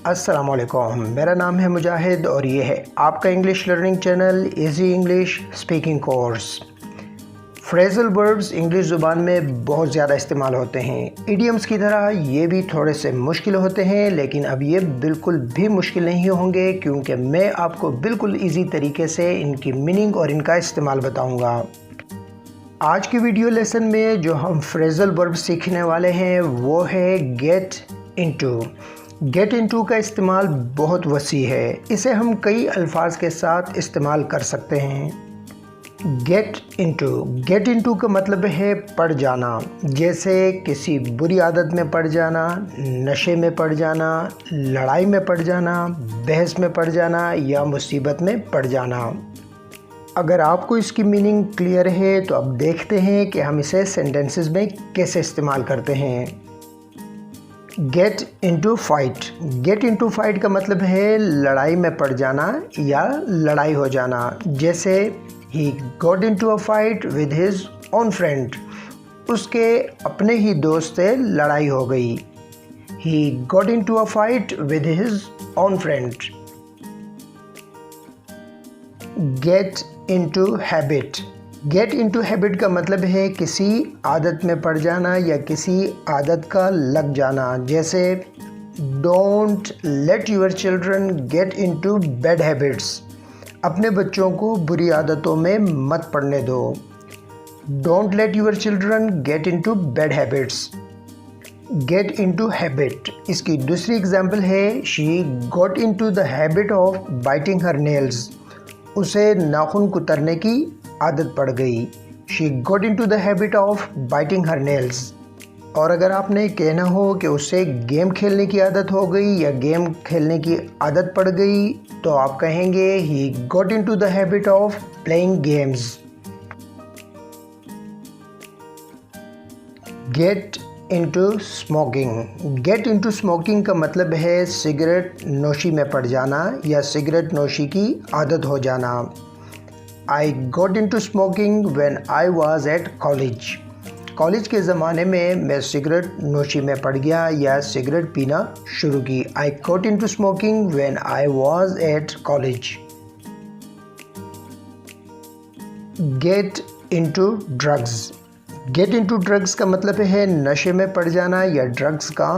अस्सलामुअलैकुम, मेरा नाम है मुजाहिद और ये है आपका English learning channel easy English speaking course. Phrasal verbs English ज़ुबान में बहुत ज़्यादा इस्तेमाल होते हैं। इडियम्स की तरह ये भी थोड़े से मुश्किल होते हैं, लेकिन अब ये बिल्कुल भी मुश्किल नहीं होंगे क्योंकि मैं आपको बिल्कुल इजी तरीके से इनकी मीनिंग और इनका इस्तेमाल बताऊँगा। आज की वीडियो लेसन में जो हम फ्रेजल वर्ब सीखने वाले हैं वो है गेट इनटू। गेट इनटू का इस्तेमाल बहुत वसी है, इसे हम कई अल्फाज के साथ इस्तेमाल कर सकते हैं। गेट इनटू का मतलब है पड़ जाना, जैसे किसी बुरी आदत में पड़ जाना, नशे में पड़ जाना, लड़ाई में पड़ जाना, बहस में पड़ जाना या मुसीबत में पड़ जाना। अगर आपको इसकी मीनिंग क्लियर है तो अब देखते हैं कि हम इसे सेंटेंसेस में कैसे इस्तेमाल करते हैं। Get into fight. Get into fight का मतलब है लड़ाई में पड़ जाना या लड़ाई हो जाना, जैसे he got into a fight with his own friend. उसके अपने ही दोस्त से लड़ाई हो गई। He got into a fight with his own friend. Get into habit. Get into habit का मतलब है किसी आदत में पड़ जाना या किसी आदत का लग जाना, जैसे don't let your children get into bad habits. अपने बच्चों को बुरी आदतों में मत पड़ने दो। Don't let your children get into bad habits. Get into habit, इसकी दूसरी एग्जाम्पल है she got into the habit of biting her nails. उसे नाखून कुतरने की आदत पड़ गई। She got into the habit of biting her nails. और अगर आपने कहना हो कि उसे गेम खेलने की आदत हो गई या गेम खेलने की आदत पड़ गई, तो आप कहेंगे he got into the habit of playing games. Get into smoking. Get into smoking का मतलब है सिगरेट नोशी में पड़ जाना या सिगरेट नोशी की आदत हो जाना। I got into smoking when I was at college. College के ज़माने में मैं सिगरेट नोशी में पड़ गया या सिगरेट पीना शुरू की। I got into smoking when I was at college. Get into drugs. Get into drugs का मतलब है नशे में पड़ जाना या ड्रग्स का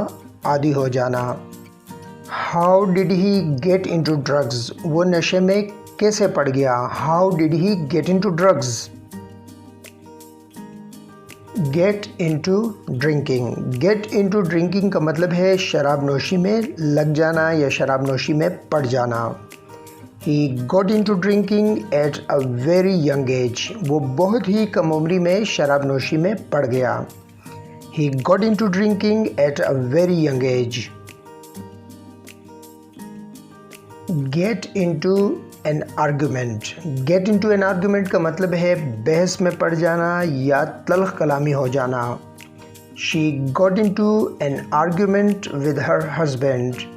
आदी हो जाना। How did he get into drugs. वो नशे में कैसे पड़ गया। How did he get into drugs. Get into drinking. Get into drinking का मतलब है शराब नोशी में लग जाना या शराब नोशी में पड़ जाना। He got into drinking at a very young age. वो बहुत ही कम उम्री में शराब नोशी में पड़ गया। He got into drinking at a very young age. Get into an argument. Get into an argument का मतलब है बहस में पड़ जाना या तल्ख कलामी हो जाना। She got into an argument with her husband.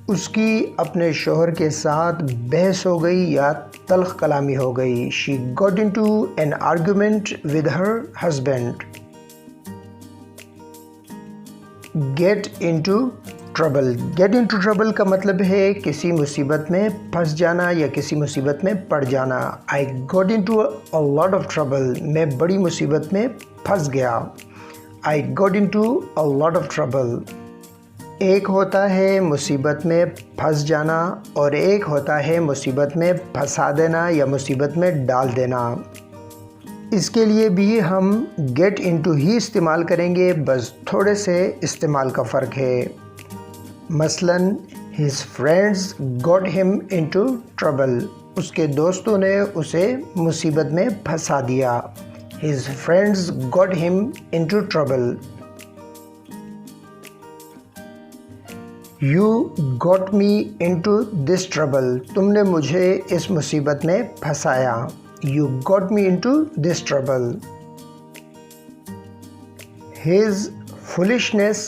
उसकी अपने शोहर के साथ बहस हो गई या तल्ख कलामी हो गई। She got into an argument with her husband. Get into trouble. Get into trouble का मतलब है किसी मुसीबत में फंस जाना या किसी मुसीबत में पड़ जाना। I got into a lot of trouble. मैं बड़ी मुसीबत में फंस गया। I got into a lot of trouble. एक होता है मुसीबत में फंस जाना और एक होता है मुसीबत में फंसा देना या मुसीबत में डाल देना। इसके लिए भी हम गेट इनटू ही इस्तेमाल करेंगे, बस थोड़े से इस्तेमाल का फ़र्क है। मसलन his friends got him into trouble. उसके दोस्तों ने उसे मुसीबत में फंसा दिया। His friends got him into trouble. You got me into this trouble. तुमने मुझे इस मुसीबत में फंसाया। You got me into this trouble. His foolishness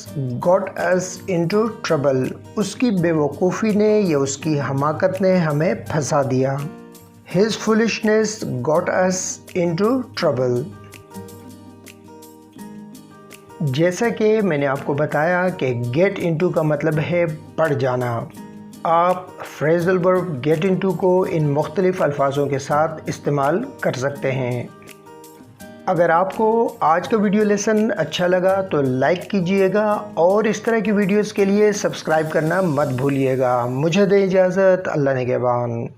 got us into trouble. उसकी बेवकूफ़ी ने या उसकी हमाकत ने हमें फंसा दिया। His foolishness got us into trouble. जैसा कि मैंने आपको बताया कि गेट इनटू का मतलब है पड़ जाना। आप फ्रेज़ल वर्ब गेट इनटू को इन मुख्तलिफ़ अल्फाजों के साथ इस्तेमाल कर सकते हैं। अगर आपको आज का वीडियो लेसन अच्छा लगा तो लाइक कीजिएगा और इस तरह की वीडियोस के लिए सब्सक्राइब करना मत भूलिएगा। मुझे दें इजाज़त। अल्लाह निगहबान।